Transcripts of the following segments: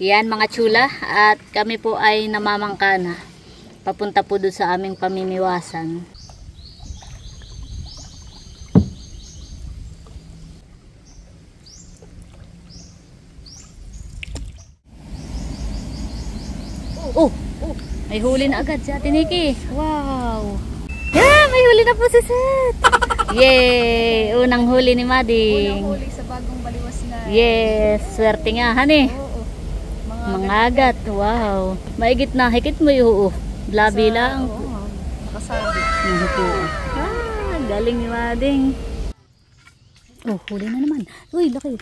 Yan mga chula, at kami po ay namamangka na. Papunta po doon sa aming pamimiwasan. Oh, may huli na agad si Ate Nikki. Wow. Yeah, may huli na po si Seth. Yay! Unang huli ni Mading. Unang huli sa bagong baliwas na. Yes, swerte nga han eh. Mga agat. Wow. Maigit na. Hikit mo yung blabi lang. Nakasabi. Galing ni Mading. Oh, huli na naman. Uy, laki.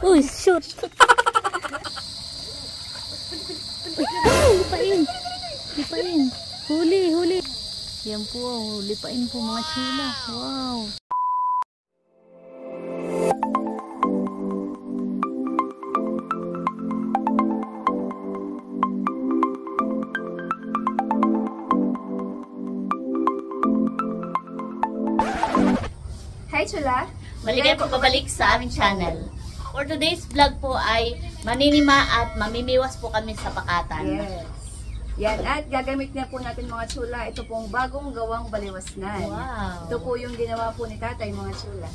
Uy, shoot. Lipain. Lipain. Huli. Yan po. Lipain po mga chula. Wow. Hi chula! Maligay po pabalik sa aming channel. For today's vlog po ay maninima at mamimiwas po kami sa pakatan. Yes. Yan, at gagamit na po natin mga chula. Ito pong bagong gawang baliwasnan. Wow. Ito po yung ginawa po ni tatay mga chula.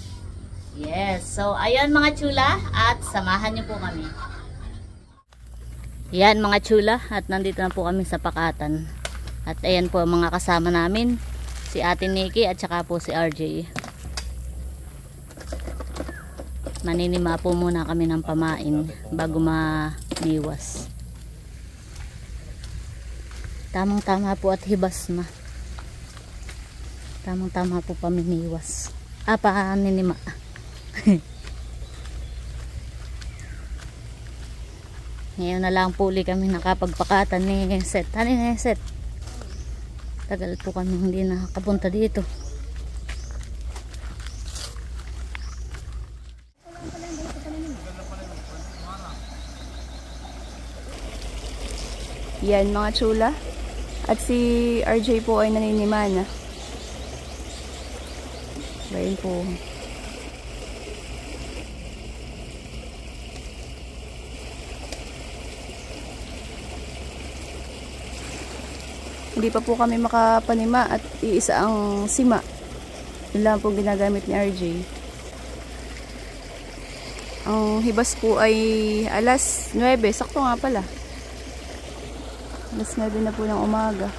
Yes. So, ayan mga chula at samahan niyo po kami. Yan mga chula at nandito na po kami sa pakatan. At ayan po ang mga kasama namin. Si Ate Nikki at saka po si RJ. Maninima po muna kami ng pamain bago maliwas. Tamang-tama po at hibas na. Tamang-tama po paminiwas. Paninima. Ngayon na lang po ulit kami nakapagpakatan ni Seth. Ano ni Seth? Tagal po kami hindi nakakapunta dito. Yan mga chula. At si RJ po ay naninima na. Bayan po. Hindi pa po kami makapanima at iisa ang sima. Yun lang po ginagamit ni RJ. Ang hibas po ay alas 9. Sakto nga pala. Alas 9 na po ng umaga.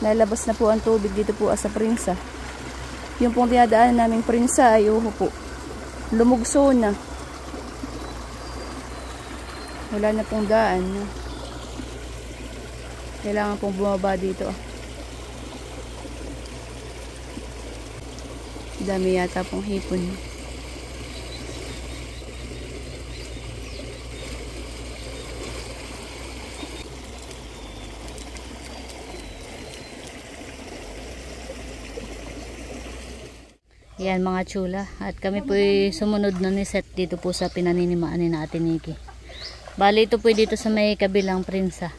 Lalabas na po ang tubig dito po sa Prinsa. Yung pong dinadaan naming Prinsa ay po. Lumugso na. Wala na pong daan. Kailangan pong bumaba dito. Dami yata pong hipon. Yan mga chula. At kami po sumunod na ni Seth dito po sa pinaninimaan ni Ate Nikki. Bali ito po dito sa may kabilang Prinsa.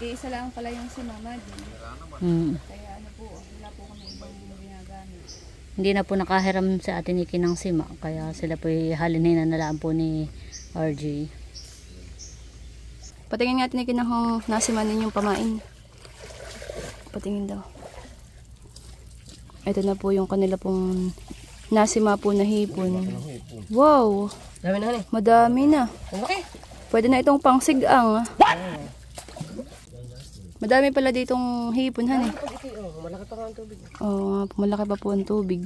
Isa lang pala yung si Mama din. Kaya ano po, wala po kami ibang ginagamit. Hindi na po nakahiram sa Ate Nikki ng sima. Kaya sila po halinhin na nalaan po ni RJ. Patingin nga Ate Nikki na kung nasimanin yung pamain. Patingin daw. Ito na po yung kanila pong nasima po na hipon. Wow! Dami na eh. Madami na. Okay. Pwede na itong pangsigang. Madami pala ditong hipon han eh. Malaki pa ang tubig. Oo, malaki pa po ang tubig.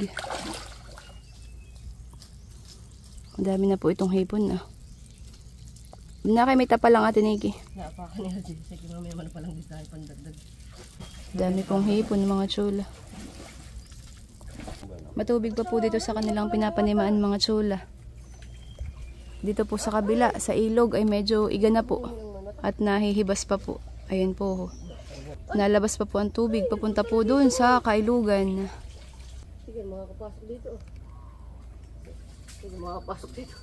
Madami na po itong hipon na. May tapa lang Ate Nikki. Naapakan nila dito. Sige mamaya man palang dito tayo pandagdag. Dami pong hipon mga chula. Matubig pa po dito sa kanilang pinapanimaan mga chula. Dito po sa kabila, sa ilog ay medyo iga na po. At nahihibas pa po. Ayan po. Nalabas pa po ang tubig. Papunta po doon sa kailugan. Sige, makakapasok dito. Sige, makakapasok dito.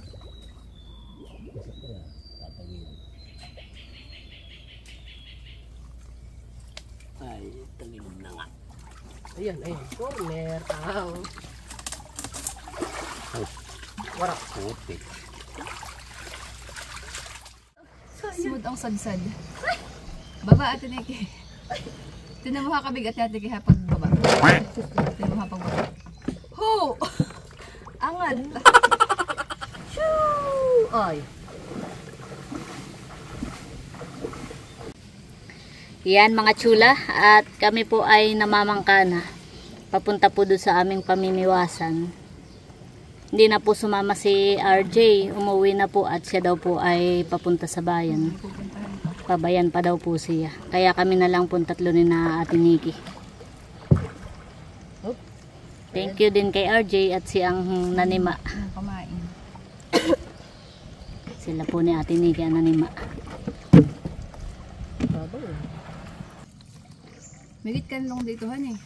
Ay, tangilog na nga. Ayan, corner. Warak puti. Smooth ang sadsad. Baba, Ate Nikki. Tinan mo ha kabigat ni Ate Nikki ha pagbaba. Tinan mo ha pagbaba. Ho! Angat! Shoo! Ay. Yan mga chula, at kami po ay namamangka na. Papunta po doon sa aming pamimiwasan. Hindi na po sumama si RJ, umuwi na po at siya daw po ay papunta sa bayan. Pabayan pa daw po siya. Kaya kami na lang po tatlo ni na Ate Nikki. Thank you din kay RJ at si ang nanima. Kumain. Sila po ni Ate Nikki ang nanima. Migit ka nalong dito han eh.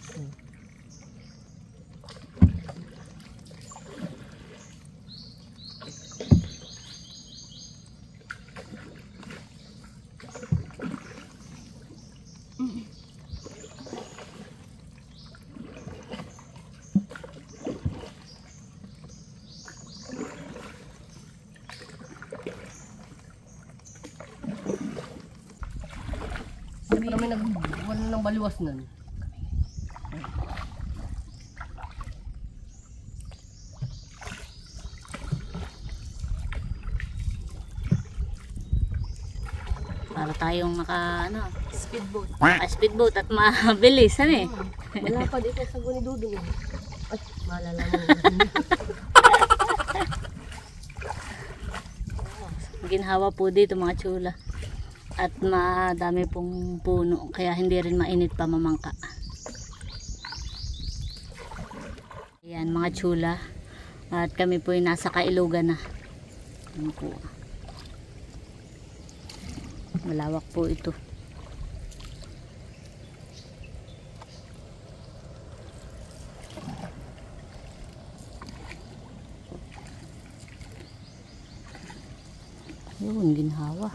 Kami nagwala ng baliwas nun. Para tayong maka ano, Speedboat. speedboat at mabilis ano eh. Wala pa dito sa guni dudong. Ay, malala mo. Ginhawa po dito mga chula. At madami pong puno kaya hindi rin mainit pa mamangka. Ayan mga chula. At kami po ay nasa Kailugan na. Ayan po. Malawak po ito. Yun, ginhawa.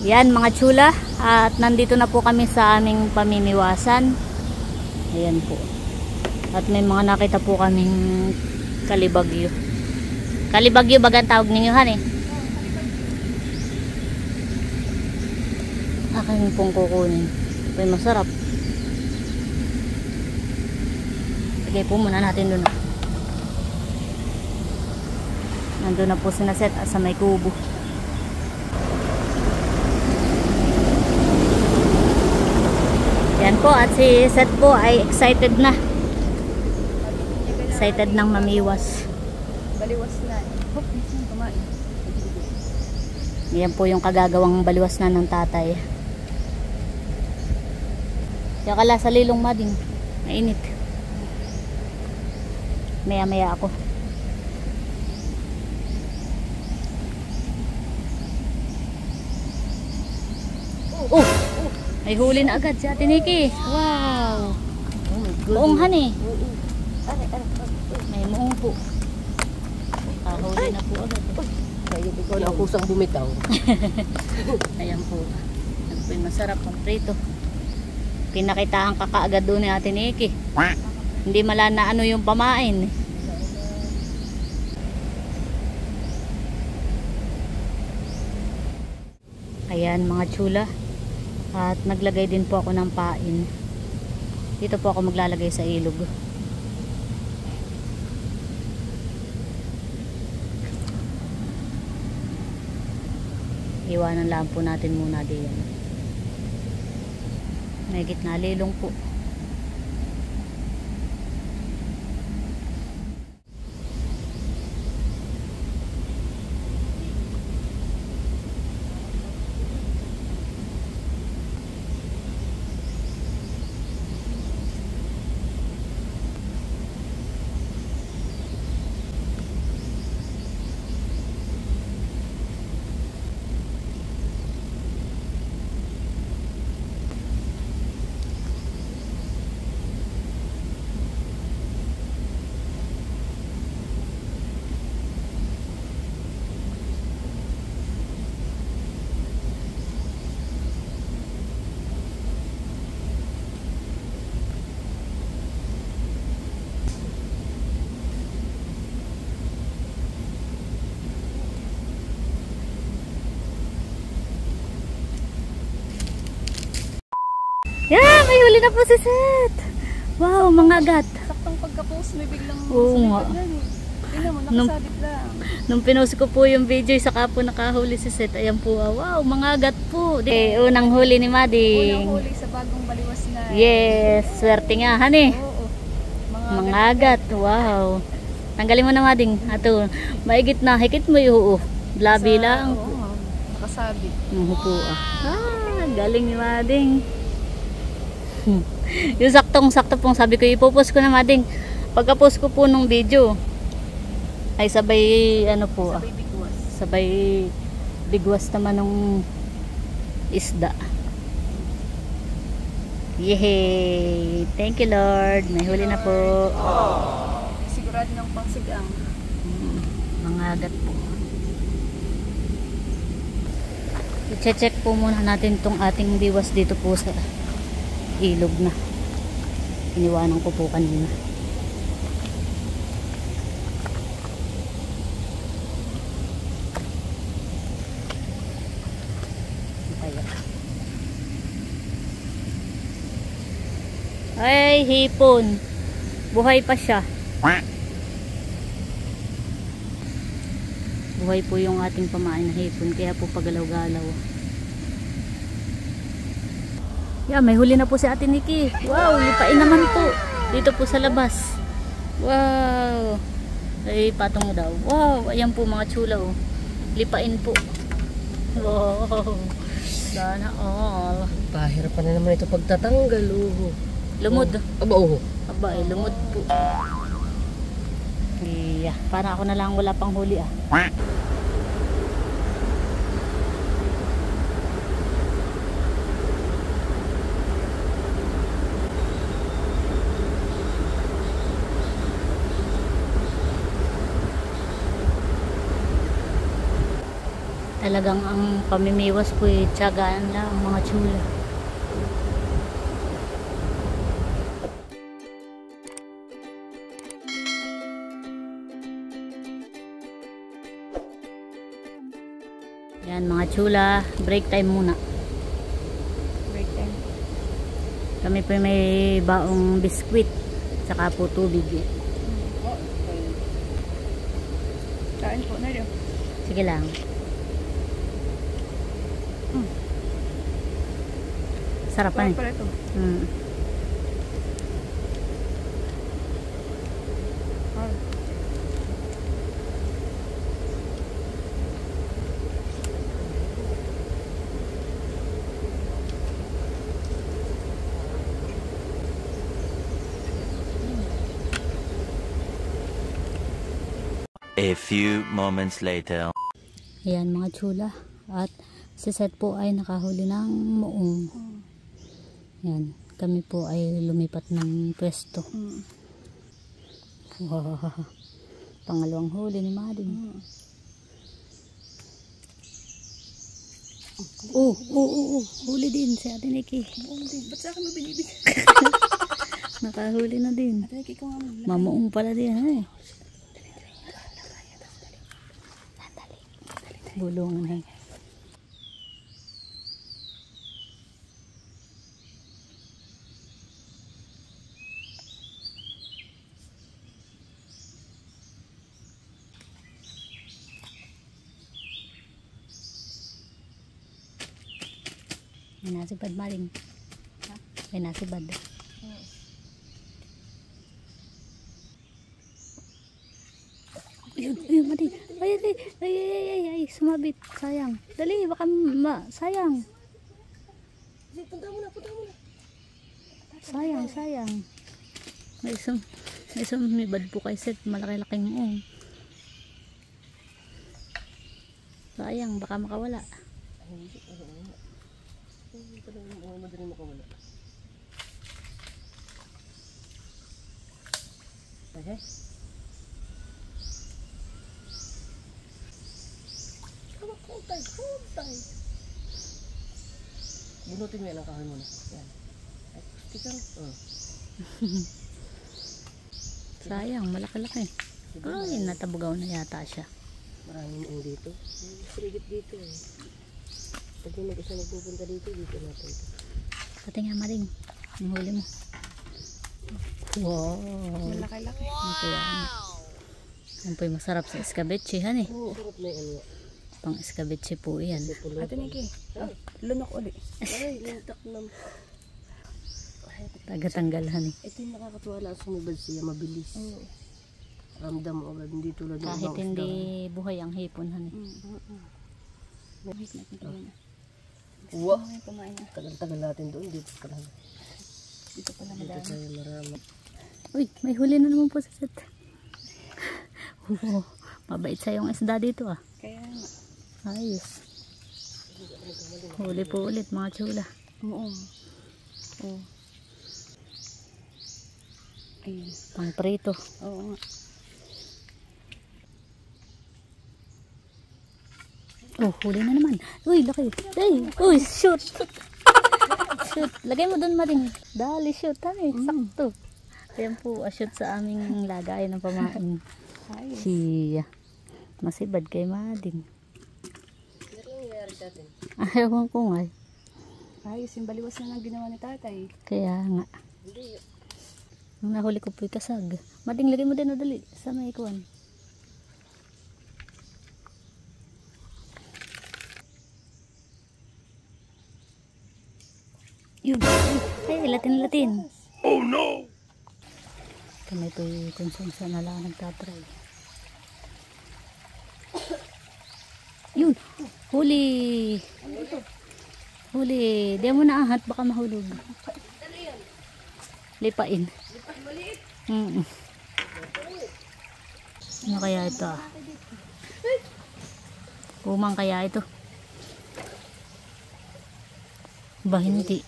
Yan mga chula, at nandito na po kami sa aming pamimiwasan. Ayan po. At may mga nakita po kaming kalibagyo. Kalibagyo bagang tawag ninyo han eh. Akin pong kukunin. Ito'y masarap. Lagay po muna natin doon. Nandun na po sinaset sa may kubo. Yan po, at si Seth po ay excited na. Excited nang mamiwas. Baliwas na. Hop, kumain. Yan po yung kagagawang baliwas na ng tatay. Kaya kala sa lilong mading. Mainit. Maya maya ako. Oh! May huli na agad si Ate Nikki. Wow! Muong han eh. May muong po. Huli na po agad. Kaya ikaw na kusang bumitaw. Ayan po. Yan po yung masarap ang prito. Pinakitahan ka kaagad doon ni Ate Nikki. Hindi mala na ano yung pamain. Ayan mga chula. At naglagay din po ako ng pain. Dito po ako maglalagay sa ilog. Iwanan lang po natin muna diyan. May gitna lilong po. Yeah, may huli na po si Seth. Wow, mga agat. Saktong pagka-post may biglang Oo nga. Tingnan mo, nakasabit lang. Nung pinost ko po yung video, saka po nakahuli si Seth. Ayan po, wow, mga agat po. Unang huli ni Mading. Unang huli sa bagong baliwas na. Yes, swerte nga, han eh. Oo. Mga agat, wow. Tanggalin mo na, Mading. Ato, maigit na, hikit mo yung labi lang. Oo, nakasabit. Po galing ni Mading. Yung saktong-sakto pong sabi ko, ipopost ko na, Mading. Pagka-post ko po nung video, ay sabay, ano po, Sabay bigwas. sabay bigwas naman ng isda. Yehey! Thank you, Lord. May huli na po. Sigurado ng pangsigang. Mga agat po. I-check po muna natin tong ating biwas dito po sa ilog na. Iniwanan ko po kanina. Ay, hipon. Buhay pa siya. Buhay po yung ating pamain na hipon, kaya po pagalaw-galaw. Yeah, may huli na po si Ate Nikki. Wow, lipain naman po. Dito po sa labas. Wow. Ay, patong daw. Wow, ayan po mga chula oh. Lipain po. Wow. Sana all. Pahirapan na naman ito pagtatanggal. Lumod. Aba, Aba, lumod po. Yeah, para ako na lang wala pang huli ah. Talagang ang pamimiwas po tiyagaan lang mga chula. Yan mga chula, break time muna. Break time. Kami po may baong biskwit saka po tubig. Kain po na rin. Sige lang. Sarap pa eh. Pala ito. A few moments later. Ayan mga chula. At si Seth po ay nakahuli ng muong. Ayan. Kami po ay lumipat ng pwesto. Wow. Pangalawang huli ni Mading. Huli din si Ate Nikki. Ba't sa akin mo binibigyan? Nakahuli na din. Ate Nikki ko nga mo. Mamuong pala din. Bulungan na. May nasibad Mading. May nasibad. Ayun, Mading. Ay, sumabit. Sayang. Dali, baka sayang. Punta mo na. Sayang. May sumibad po kay Seth. Malaki-laking muong. Sayang, baka makawala. Madaling makawala. Okay. Kuntay. Bunutin mo yan ang kahoy muna. Yan. Ay, tikang. Sayang, malaki-laki. Ay, natabugaw na yata siya. Maraming ang dito. Sigit dito eh. Pag may mag-isa nagpupunta dito natin ito. Pati nga maring. Ang huli mo. Wow. Malaki-laki. Yan po yung masarap sa escabeche, han eh. Sarap na yan. Pang escabeche po yan. Ate Nikki, lunok uli. Ay, lintak na. Tagatanggalhan eh. Ito yung nakakatuwa lang sumibad siya, mabilis. Ramdam mo agad, hindi tulad ng Kahit ibang hindi buhay ang hipon, han eh. Wait natin kumain. Wow! Kumain na. Tagal-tagal natin doon, dito ka lang. Dito pala Dito madami. tayo marami. Uy, may huli na naman po sa set. Oo, mabait sa yung isda dito ah. Kaya nga. Ayos. Huli po ulit mga chula. Oo. Oo. Ayun. Pang prito. Oo nga. Oh, huli na naman. Uy, laki. Ay, uy, shoot. Shoot. Lagay mo doon maring. Dali, shoot. Tani, sakto. Ayan po, shoot sa aming lagay ng pamain. Ayun. Siya. Masibad kay Mading. Ano nangyayari sa atin? Ayaw ko nga. Ayos yung baliwas na lang ginawa ni tatay. Kaya nga. Hindi. Ang nahuli ko po'y kasag. Mading, lagay mo din na dali. Sa may kuwan. Yun. Ay, latin-latin. Oh no! Kami po'y konsensya na lang nagtatry. Yun. Huli. Huli. Di mo na ahat. Baka mahulog. Lipain. Ano kaya ito ah? Umang kaya ito? Ba hindi?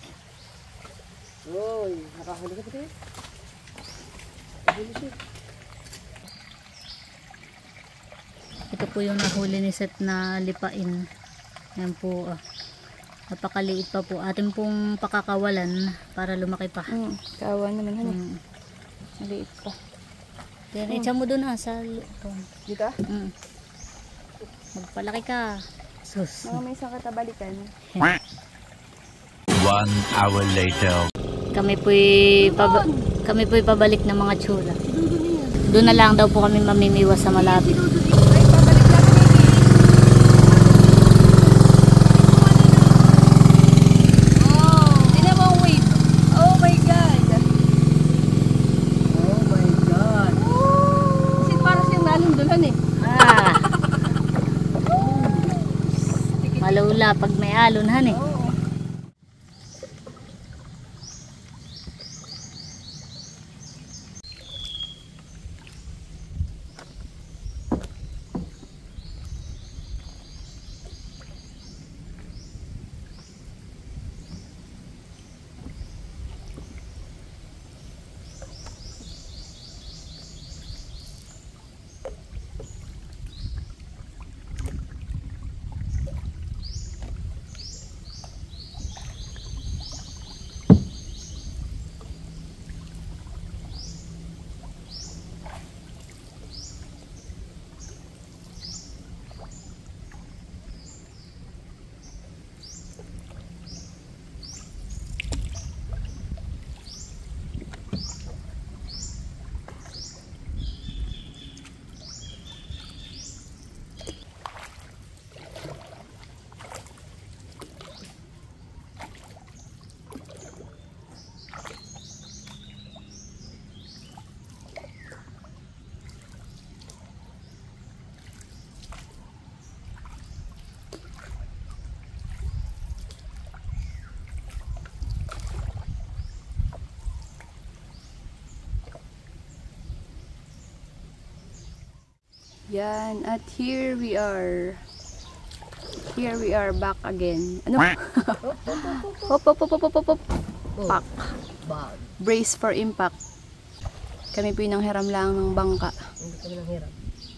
Uy, nakahuli ka pa tayo? Ito po yung nahuli ni Seth na lipain. Yan po ah. Napakaliit pa po. Atin pong pakakawalan para lumaki pa. Kawa naman ano. Maliit pa. Then, itsa mo doon sa lupon. Dito? Magpalaki ka. Sus. Mga may isang katabalikan. 1 hour later. Kami po'y pabalik ng mga chula. Doon na lang daw po kami mamimiwas sa malapit. Ah. Malula pag may alon han eh. Yan, at here we are. Here we are back again. Ano? Hop, hop, hop, hop, hop, hop. Pack. Bag. Brace for impact. Kami po yung nanghiram lang ng bangka. Hindi kami nang hirap.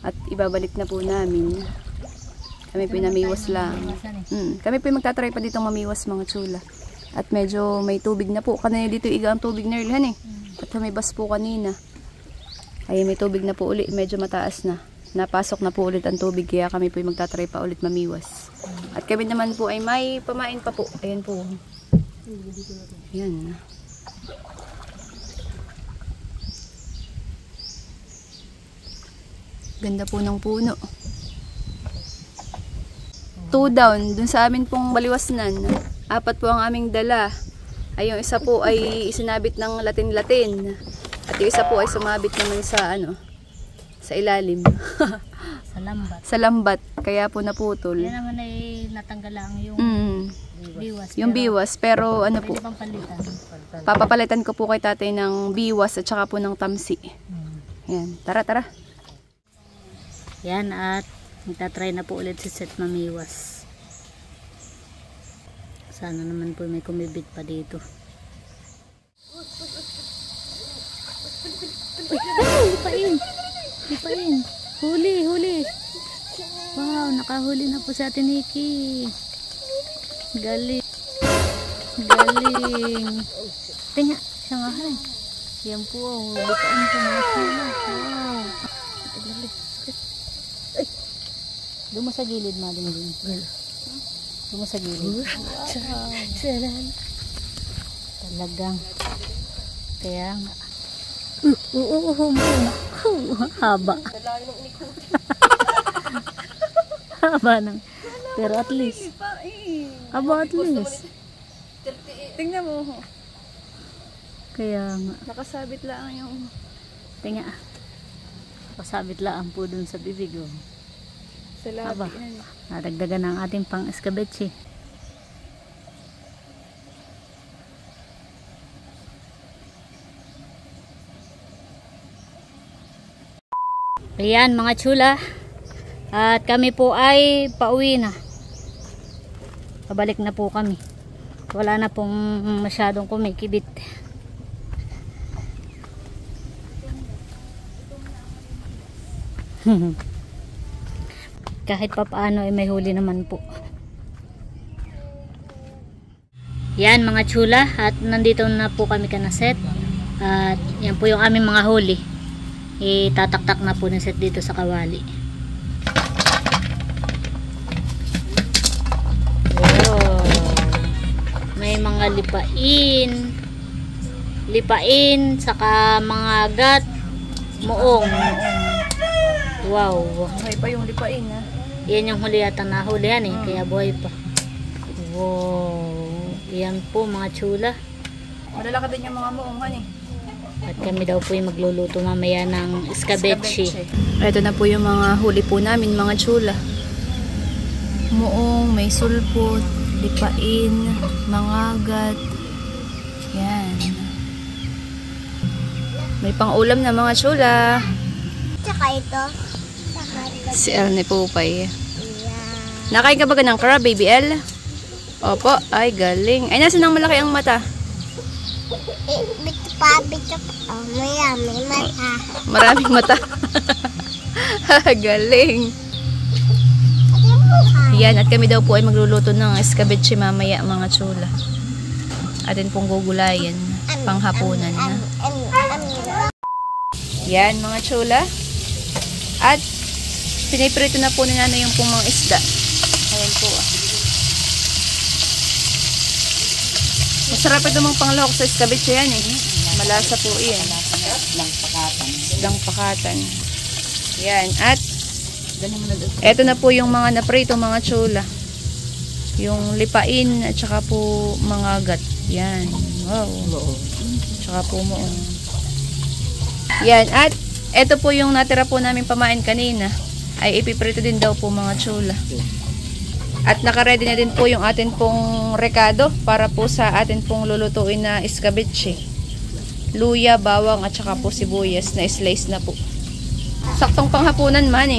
At ibabalik na po namin. Kami po yung namiwas lang. Kami po yung magtatry pa dito mamiwas mga chula. At medyo may tubig na po. Kanina dito iga ang tubig na rilhan eh. At humibas po kanina. Ay may tubig na po uli. Medyo mataas na. Napasok na po ulit ang tubig. Kaya kami po yung magtatry pa ulit mamiwas. At kami naman po ay may pamain pa po. Ayan po. Yan. Ganda po ng puno. 2 down, dun sa amin pong baliwasnan. 4 po ang aming dala. Ay, yung isa po ay isinabit ng Latin-Latin. At yung isa po ay sumabit naman sa sa ilalim. Sa lambat. Sa lambat, kaya po naputol. Yan naman ay natanggal lang yung biwas. Yung biwas, pero ano po, Pwede pang palitan. papapalitan ko po kay tatay ng biwas at saka po ng tamsi. Yan, tara. Yan, at magta-try na po ulit si Seth mamiwas. Sana naman po may kumibit pa dito. Lipain! Lipain! Huli! Wow, nakahuli na po si Ate Nikki. Galing! Tingnan, siya nga hai. Yan po, lipain po mga sila. Wow! Doon mo sa gilid, maling din. Doon mo sa gilid. Wow. Talagang. Kaya nga. Haba. Haba ng. Pero at least. Haba at least. Tingnan mo. Kaya nga. Nakasabit lang yung... Tingnan. Nakasabit lang po dun sa bibig. Oh. Sa labi. Aba, nadagdagan ang ating pang escabeche. Ayan mga chula, at kami po ay pauwi na. Pabalik na po kami. Wala na pong masyadong kumikibit. Kahit pa paano ay may huli naman po. Yan mga chula, at nandito na po kami kana Seth. At yan po yung aming mga huli. Itataktak na po ni Seth dito sa kawali. Wow. May mga lipain, saka mga gat, muong. Wow. May pa yung lipain ha. Yan yung huli yata na hulihan kaya buhay pa. Wow. Yan po mga chula. Malalaki din yung mga muongan At kami daw po yung magluluto mamaya ng escabeche. Ito na po yung mga huli po namin mga chula. Muong, may sulpot, lipain, mangagat. Yan. May pang-ulam na mga chula. Tsaka ito. Si Ernie Pupay. Nakain ka ba ng crab, baby L? Opo, ay galing. Ay, nasa nang malaki ang mata? Bito pa. Oh, may mata. Maraming mata. Galing. Yan, at kami daw po ay magluluto ng escabeche mamaya mga chula. Atin pong gugulayan. Panghapunan na. Yan mga chula. At piniprito na po ni nanay yung pong mga isda. Ayan po. Masarap ito mga panglahok sa escabeche yan Malasa po yan. Isdang pakatan. Yan. At eto na po yung mga naprito mga chula. Yung lipain at saka po mga gat. Yan. Wow. Tsaka po muong. Yan. At eto po yung natira po namin pamain kanina. Ay ipiprito din daw po mga chula. At nakaready na din po yung atin pong rekado para po sa atin pong lulutuin na escabeche. Luya, bawang at saka po sibuyas na slice na po. Saktong panghapunan man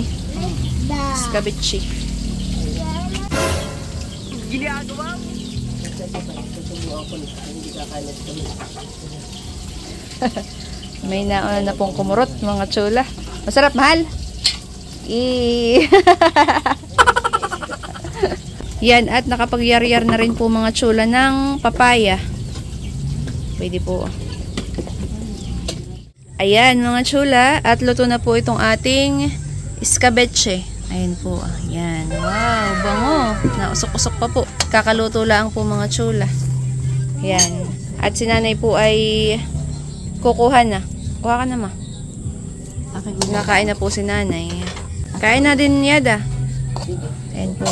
escabeche. May nauna na pong kumurot mga chula. Masarap mahal. Yan, at nakapagyar-yar na rin po mga chula ng papaya. Pwede po. Ayan mga chula, at luto na po itong ating escabeche. Ayan po. Ayan. Wow, bango. Nausok-usok pa po. Kakaluto lang po mga chula. Yan. At si nanay po ay kukuha na. Kuha ka na, ma. Nakain na po si nanay. Kain na din, Yada. Ayan po.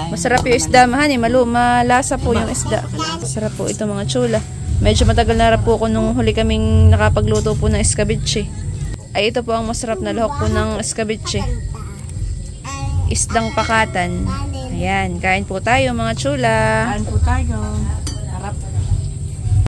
Masarap yung isda, mahani. Malasa po yung isda. Masarap po ito, mga chula. Medyo matagal na rin po ako nung huli kaming nakapagluto po ng escabeche. Ay, ito po ang masarap na lahok po ng escabeche. Isdang pakatan. Ayan, kain po tayo, mga chula. Kain po tayo.